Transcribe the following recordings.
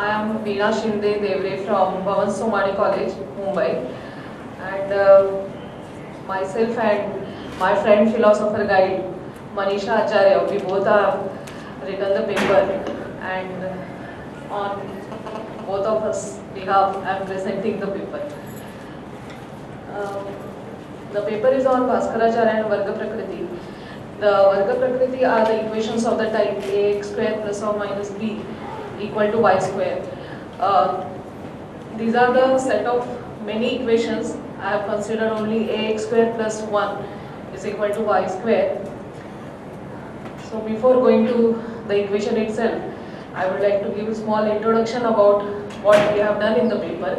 I am Veena Shinde Devre from Bhavan Somani College, Mumbai, and myself and my friend philosopher guide Manisha Acharya, we both have written the paper, and on both of us behalf I am presenting the paper. Um, the paper is on Bhaskaracharya and Varga Prakriti. The Varga Prakriti are the equations of the type ax square plus or minus b equal to y square. Uh, these are the set of many equations. I have considered only ax square plus 1 is equal to y square. So before going to the equation itself, I would like to give a small introduction about what we have done in the paper.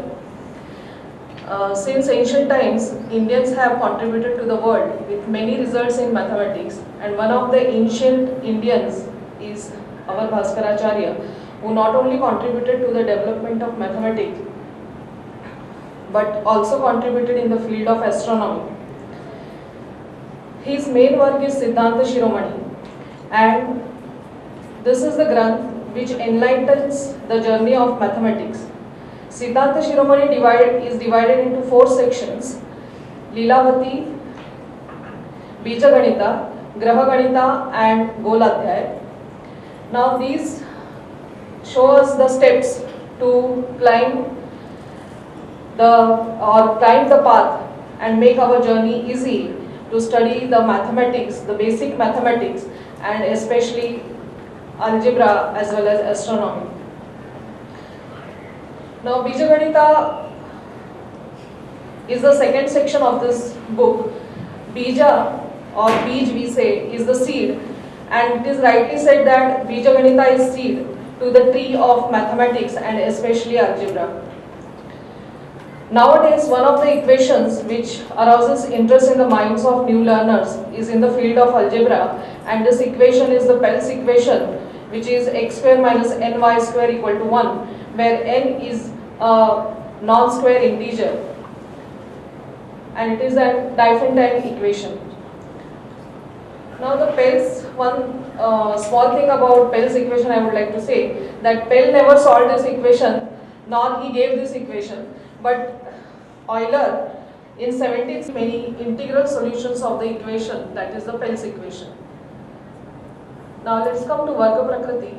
Since ancient times, Indians have contributed to the world with many results in mathematics, and one of the ancient Indians is our Bhaskaracharya, who not only contributed to the development of mathematics but also contributed in the field of astronomy. His main work is Siddhanta Shiromani, and this is the Granth which enlightens the journey of mathematics. Siddhanta Shiromani is divided into 4 sections: Lilavati, Bijaganita, Grahaganita and Goladhyay. Now these show us the steps to climb the path and make our journey easy to study the mathematics, the basic mathematics, and especially algebra as well as astronomy. Now Bijaganita is the second section of this book. Bija or Bij we say is the seed, and it is rightly said that Bijaganita is seed to the tree of mathematics and especially algebra. Nowadays, one of the equations which arouses interest in the minds of new learners is in the field of algebra, and this equation is the Pell's equation, which is x square minus ny square equal to 1, where n is a non-square integer, and it is a Diophantine equation. Now the Pell's, one small thing about Pell's equation I would like to say, that Pell never solved this equation, nor he gave this equation, but Euler in 17th many integral solutions of the equation, that is the Pell's equation. Now let's come to Varga Prakriti.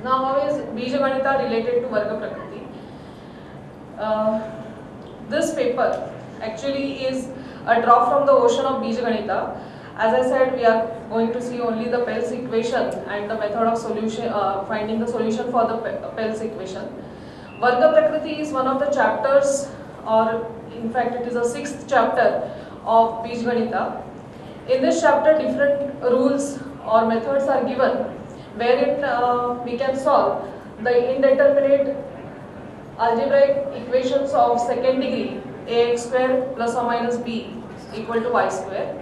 Now how is Bijaganita related to Varga Prakriti? This paper actually is a drop from the ocean of Bijaganita. As I said, we are going to see only the Pell's equation and the method of solution, finding the solution for the Pell's equation. Varga Prakriti is one of the chapters, or in fact it is a 6th chapter of Bijaganita. In this chapter, different rules or methods are given, wherein we can solve the indeterminate algebraic equations of second degree ax square plus or minus b equal to y square.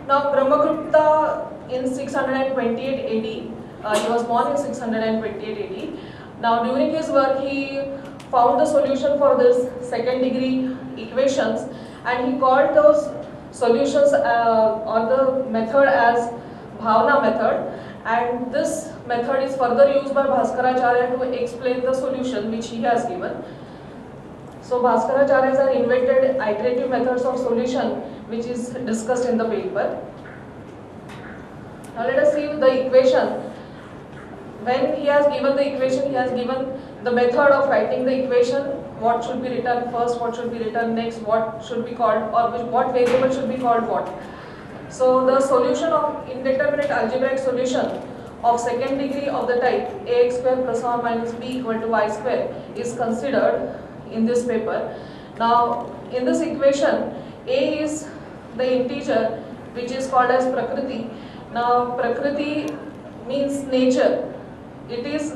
Now Brahmagupta in 628 AD, he was born in 628 AD. Now during his work he found the solution for this second degree equations, and he called those solutions or the method as Bhavana method, and this method is further used by Bhaskaracharya to explain the solution which he has given. So Bhaskaracharya has invented iterative methods of solution which is discussed in the paper. Now let us see the equation. When he has given the equation, he has given the method of writing the equation, what should be written first, what should be written next, what should be called, or what variable should be called what. So the solution of indeterminate algebraic solution of second degree of the type ax square plus or minus b equal to y square is considered in this paper. Now in this equation, a is the integer which is called as Prakriti. Now Prakriti means nature. It is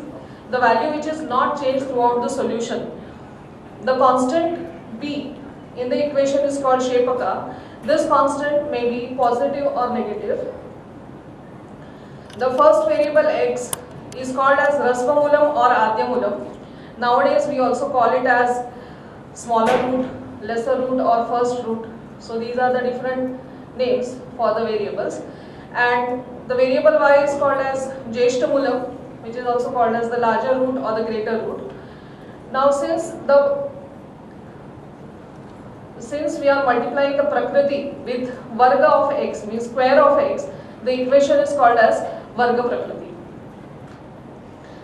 the value which is not changed throughout the solution. The constant b in the equation is called Shepaka. This constant may be positive or negative. The first variable x is called as Rasvamulam or Adyamulam. Nowadays we also call it as smaller root, lesser root or first root. So these are the different names for the variables. And the variable y is called as Jeshtamulam, which is also called as the larger root or the greater root. Now since we are multiplying the Prakriti with Varga of x, means square of x, the equation is called as Varga Prakriti.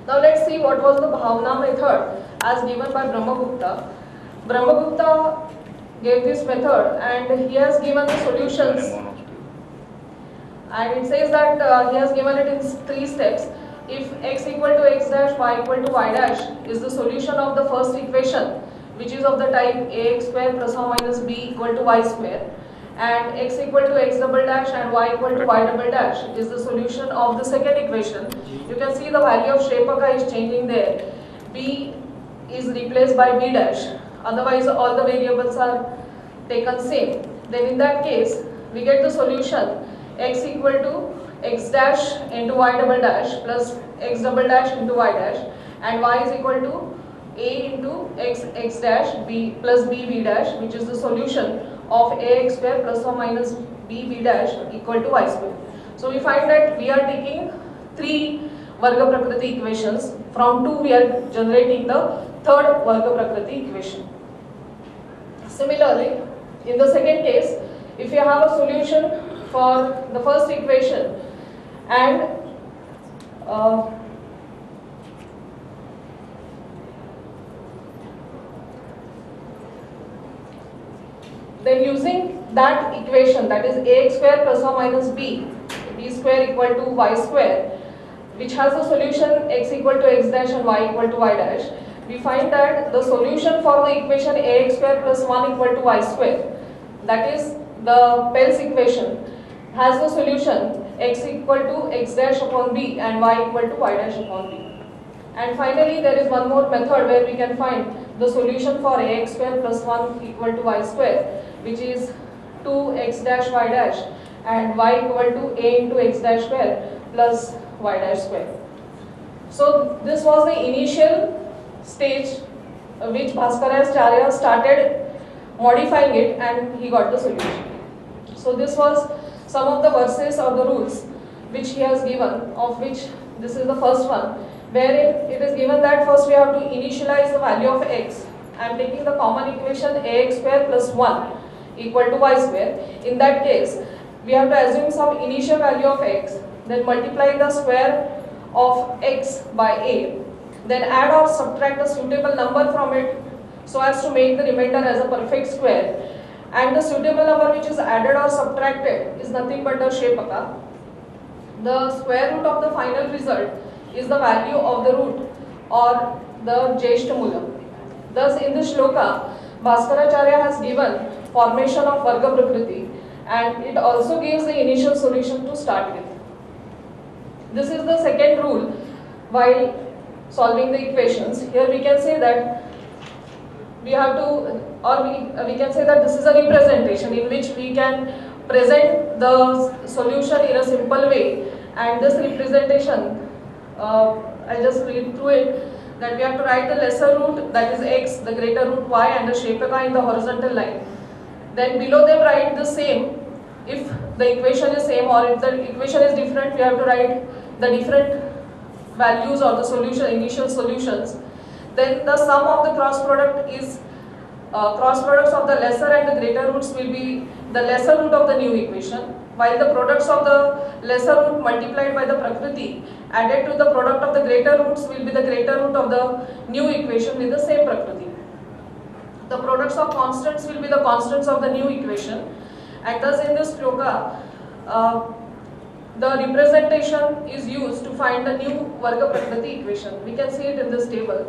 Now let's see what was the Bhavna method as given by Brahmagupta. Brahmagupta gave this method and he has given the solutions, and it says that he has given it in 3 steps. If x equal to x dash, y equal to y dash is the solution of the first equation, which is of the type ax square plus or minus b equal to y square, and x equal to x double dash and y equal to y double dash is the solution of the second equation. You can see the value of Shrepaka is changing there. B is replaced by b dash, otherwise all the variables are taken same. Then in that case we get the solution x equal to x dash into y double dash plus x double dash into y dash, and y is equal to a into x dash b plus b dash, which is the solution of ax square plus or minus b dash equal to y square. So we find that we are taking 3 Varga Prakriti equations. From 2 we are generating the third Varga Prakriti equation. Similarly, in the second case, if you have a solution for the first equation and then using that equation, that is ax square plus or minus b square equal to y square, which has the solution x equal to x dash and y equal to y dash, we find that the solution for the equation ax square plus 1 equal to y square, that is the Pell's equation, has the solution x equal to x dash upon b and y equal to y dash upon b. And finally there is one more method where we can find the solution for ax square plus 1 equal to y square, which is 2x dash y dash and y equal to a into x dash square plus y dash square. So this was the initial stage which Bhaskaracharya started modifying it and he got the solution. So this was some of the verses or the rules which he has given, of which this is the first one, wherein it is given that first we have to initialize the value of x. I am taking the common equation ax square plus 1 equal to y square. In that case, we have to assume some initial value of x, then multiply the square of x by a, then add or subtract a suitable number from it so as to make the remainder as a perfect square. And the suitable number which is added or subtracted is nothing but the Shrepaka. The square root of the final result is the value of the root or the Jeshtamulam. Thus in this shloka, Bhaskaracharya has given formation of Varga Prakriti, and it also gives the initial solution to start with. This is the second rule while solving the equations. Here we can say that we have to, or we can say that this is a representation in which we can present the solution in a simple way, and this representation, I'll just read through it, that we have to write the lesser root, that is x, the greater root y, and the Shrepaka in the horizontal line. Then below them write the same. If the equation is same or if the equation is different, we have to write the different values or the solution, initial solutions. Then the sum of the cross product is, cross products of the lesser and the greater roots will be the lesser root of the new equation, while the products of the lesser root multiplied by the Prakriti added to the product of the greater roots will be the greater root of the new equation with the same Prakriti. The products of constants will be the constants of the new equation, and thus in this shloka, the representation is used to find the new Varga Prakriti equation. We can see it in this table.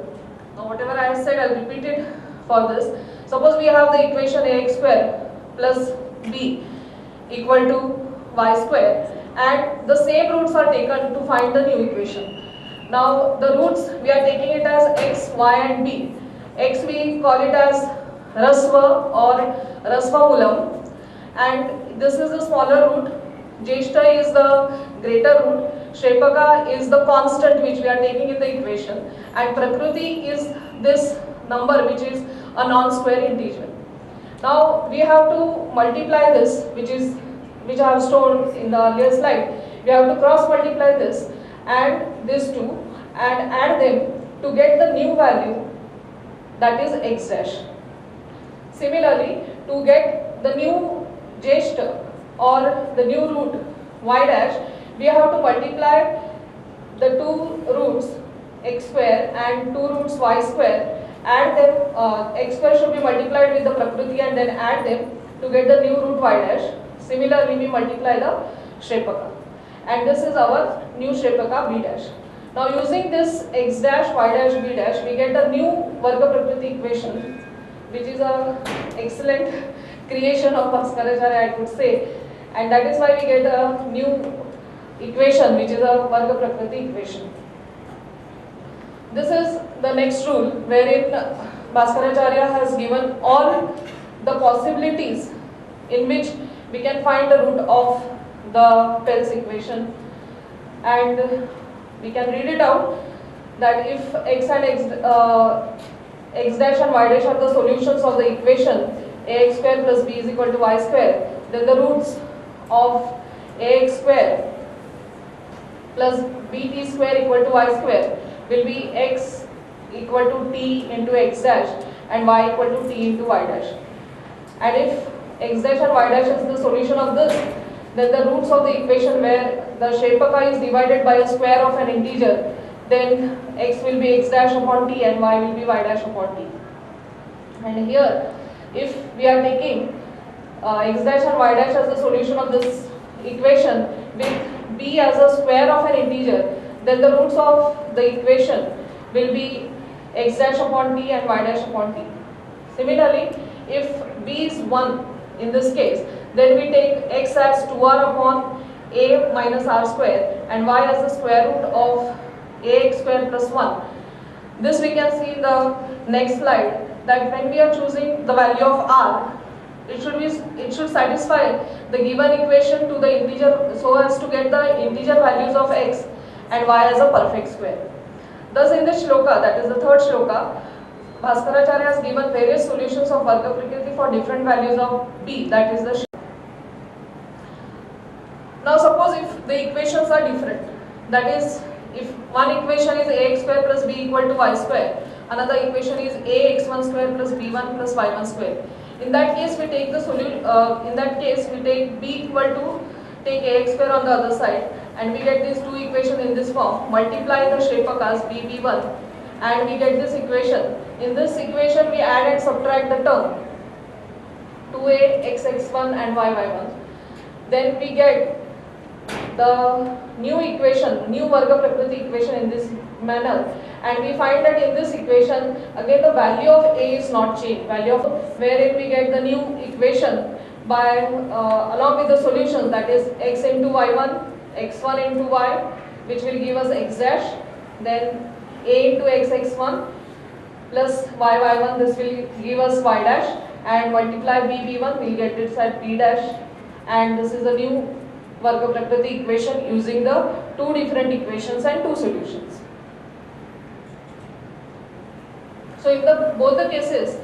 Now whatever I have said, I will repeat it for this. Suppose we have the equation ax square plus b equal to y square, and the same roots are taken to find the new equation. Now the roots, we are taking it as x, y and b. X we call it as Rasva or Rasvamulam, and this is the smaller root. Jeshta is the greater root. Shrepaka is the constant which we are taking in the equation, and Prakriti is this number which is a non-square integer. Now we have to multiply this, which I have shown in the earlier slide, we have to cross multiply this and these two and add them to get the new value, that is x dash. Similarly, to get the new j or the new root y dash, we have to multiply the two roots x square and two roots y square, add them, x square should be multiplied with the prakriti and then add them to get the new root y dash. Similarly, we multiply the Shrepaka, and this is our new Shrepaka b dash. Now using this x dash, y dash, b dash, we get the new Varga Prakriti equation, which is a excellent creation of Bhaskaracharya, I could say, and that is why we get a new equation which is a Varga Prakriti equation. This is the next rule wherein Bhaskaracharya has given all the possibilities in which we can find the root of the Pell's equation, and we can read it out that if x and x dash and y dash are the solutions of the equation ax square plus b is equal to y square, then the roots of ax square plus bt square equal to y square will be x equal to t into x dash and y equal to t into y dash. And if x dash and y dash is the solution of this, then the roots of the equation where the Shrepaka is divided by a square of an integer, then x will be x dash upon t and y will be y dash upon t. And here, if we are taking x dash and y dash as the solution of this equation with b as a square of an integer, then the roots of the equation will be x dash upon t and y dash upon t. Similarly, if b is 1 in this case, then we take x as 2r upon a minus r square and y as the square root of ax square plus 1. This we can see in the next slide, that when we are choosing the value of r, it should satisfy the given equation to the integer so as to get the integer values of x and y as a perfect square. Thus in this shloka, that is the third shloka, Bhaskaracharya has given various solutions of Varga Prakriti for different values of b, that is the. Now suppose if the equations are different, that is if one equation is ax square plus b equal to y square, another equation is ax1 square plus b1 plus y1 square. In that case we take the solution, we take b equal to, take ax square on the other side and we get these two equations in this form, multiply the Shrepakas b1 and we get this equation. In this equation we add and subtract the term 2a xx1 and yy1. Then we get the new equation, new Varga Prakriti equation in this manner, and we find that in this equation again the value of a is not changed, wherein we get the new equation by along with the solutions, that is x into y1, x1 into y, which will give us x dash, then a into xx1 plus y1, this will give us y dash, and multiply b1, we'll get it at b dash, and this is the new Varga Prakriti equation using the two different equations and two solutions. So in both the cases,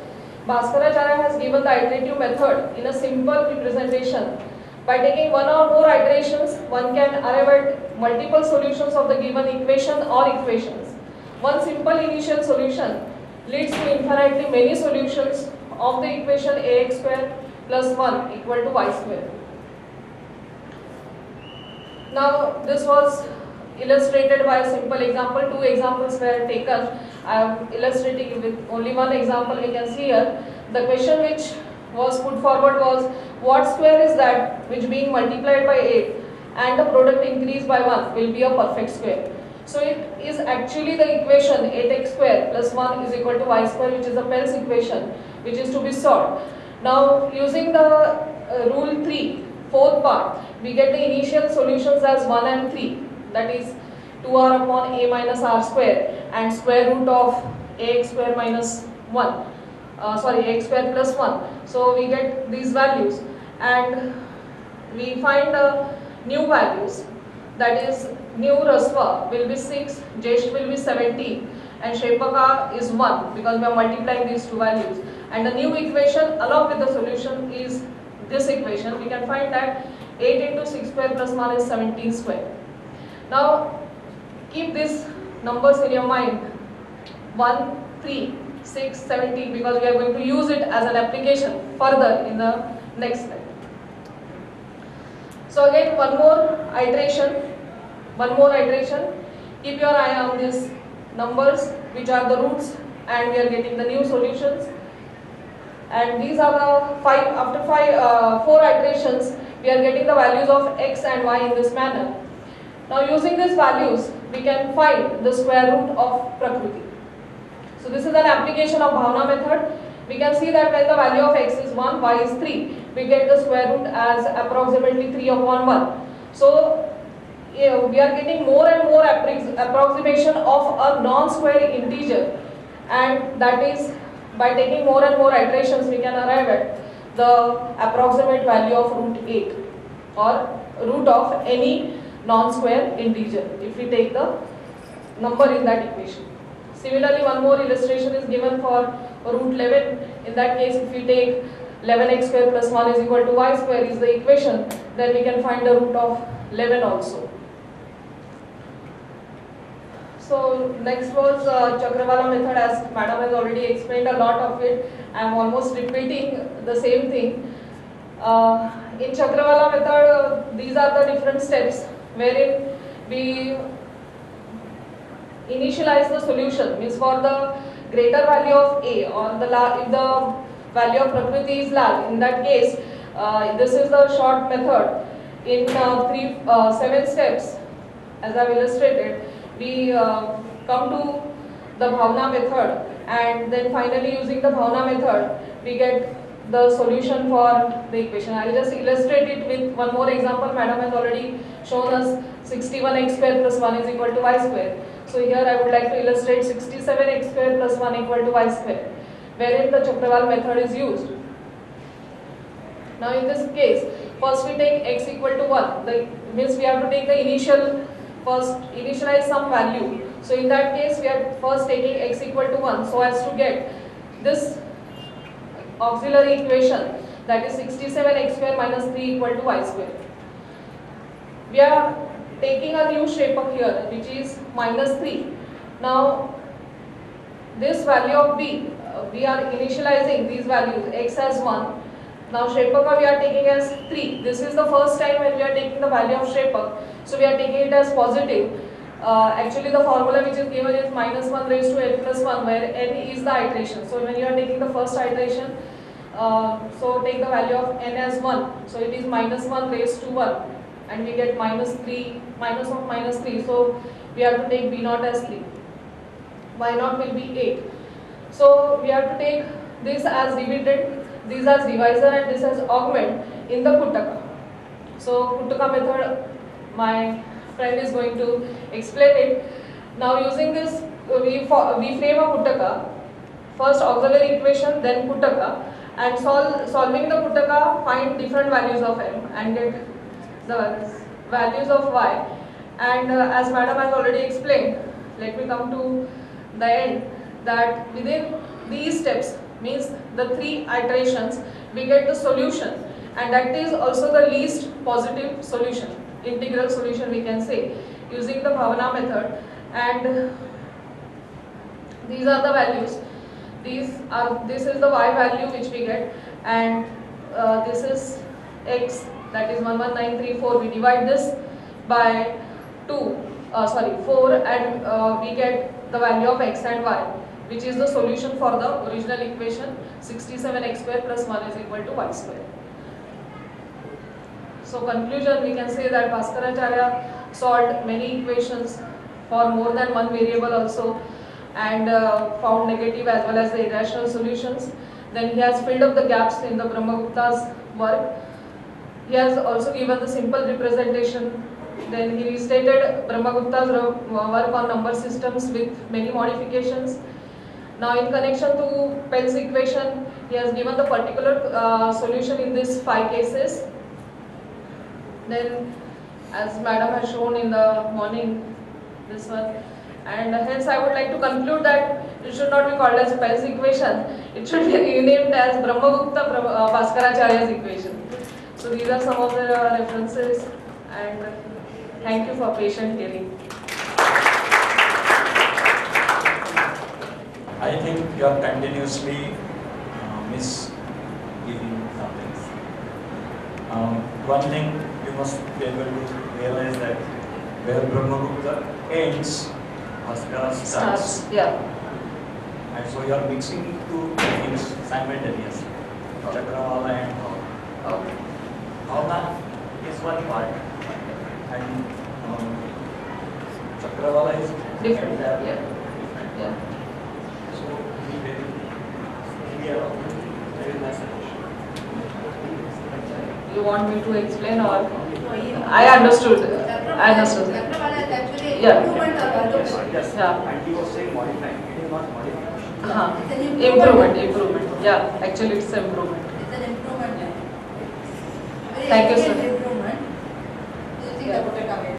Bhaskaracharya has given the iterative method in a simple representation. By taking one or more iterations, one can arrive at multiple solutions of the given equation or equations. One simple initial solution leads to infinitely many solutions of the equation ax square plus 1 equal to y square. Now this was illustrated by a simple example. Two examples were taken. I am illustrating with only one example. We can see here the question which was put forward was, what square is that which being multiplied by 8 and the product increased by 1 will be a perfect square. So it is actually the equation 8x square plus 1 is equal to y square, which is the Pell's equation, which is to be solved. Now using the rule 3, fourth part, we get the initial solutions as 1 and 3, that is 2r upon a minus r square and square root of ax square minus 1, ax square plus 1. So we get these values and we find new values, that is new Rasva will be 6, Jesht will be 17 and Shrepaka is 1 because we are multiplying these two values, and the new equation along with the solution is this equation. We can find that 8 into 6 square plus 1 is 17 square. Now keep these numbers in your mind, 1, 3, 6, 17, because we are going to use it as an application further in the next slide. So again, one more iteration. Keep your eye on these numbers, which are the roots, and we are getting the new solutions. And these are the four iterations, we are getting the values of x and y in this manner. Now using these values, we can find the square root of Prakriti. So this is an application of Bhavna method. We can see that when the value of x is 1, y is 3, we get the square root as approximately 3 upon 1. So we are getting more and more approximation of a non-square integer, and that is by taking more and more iterations we can arrive at the approximate value of root 8 or root of any non-square integer if we take the number in that equation. Similarly, one more illustration is given for root 11. In that case, if we take 11x square plus 1 is equal to y square is the equation, then we can find the root of 11 also. So next was Chakravala method, as madam has already explained a lot of it. I am almost repeating the same thing. In Chakravala method, these are the different steps wherein we initialize the solution, means for the greater value of a, or if the value of Prakriti is large, in that case this is the short method. In 7 steps, as I have illustrated, we come to the Bhavna method, and then finally using the Bhavna method we get the solution for the equation. I will just illustrate it with one more example. Madam has already shown us 61x square plus 1 is equal to y square. So here I would like to illustrate 67x square plus 1 equal to y square, wherein the Chakravala method is used. Now in this case, first we take x equal to 1, means we have to take the initialize some value. So in that case we are first taking x equal to 1 so as to get this auxiliary equation, that is 67x square minus 3 equal to y square. We are taking a new shape up here, which is minus 3. Now this value of b, we are initializing these values, x as 1. Now Shepaka we are taking as 3. This is the first time when we are taking the value of Shepak, so we are taking it as positive. Actually the formula which is given is minus 1 raised to n plus 1, where n is the iteration. So when you are taking the first iteration, so take the value of n as 1, so it is minus 1 raised to 1, and we get minus 3, minus of minus 3, so we have to take b0 as 3, y0 will be 8. So we have to take this as dividend, this as divisor, and this as augment in the Kuttaka. So Kuttaka method, my friend is going to explain it. Now using this, we frame a Kuttaka, first auxiliary equation, then Kuttaka, and solving the Kuttaka, find different values of m and get the values of y. And as madam has already explained, let me come to the end, that within these steps, means the 3 iterations, we get the solution, and that is also the least positive solution, integral solution we can say, using the Bhavana method. And these are the values. This is the y value which we get, and this is x, that is 11934. We divide this by 4, and we get the value of x and y, which is the solution for the original equation 67x square plus 1 is equal to y square. So conclusion, we can say that Bhaskaracharya solved many equations for more than one variable also, and found negative as well as the irrational solutions. Then he has filled up the gaps in the Brahmagupta's work. He has also given the simple representation. Then he restated Brahmagupta's work on number systems with many modifications. Now in connection to Pell's equation, he has given the particular solution in these 5 cases. Then as madam has shown in the morning, this one. And hence I would like to conclude that it should not be called as Pell's equation, it should be renamed as Brahmagupta Bhaskaracharya's equation. So these are some of the references, and thank you for patient hearing. I think you are continuously misgiving something. One thing you must be able to realize that where Brahmagupta ends, Bhaskara starts. Yeah. And so you are mixing two things simultaneously. Chakravala and Bhavna. Okay. Bhavna is one part and Chakravala is Different. entirely Yeah. different. Yeah. So be very clear on very message. You want me to explain or? I understood. I understood. Chakravala is actually Yeah. improvement of Bhaskara. Yes. Yeah. And he was saying modifying. It is not modifying. It's an Improvement. Yeah, actually it's improvement. It's an improvement. Thank you, sir. Very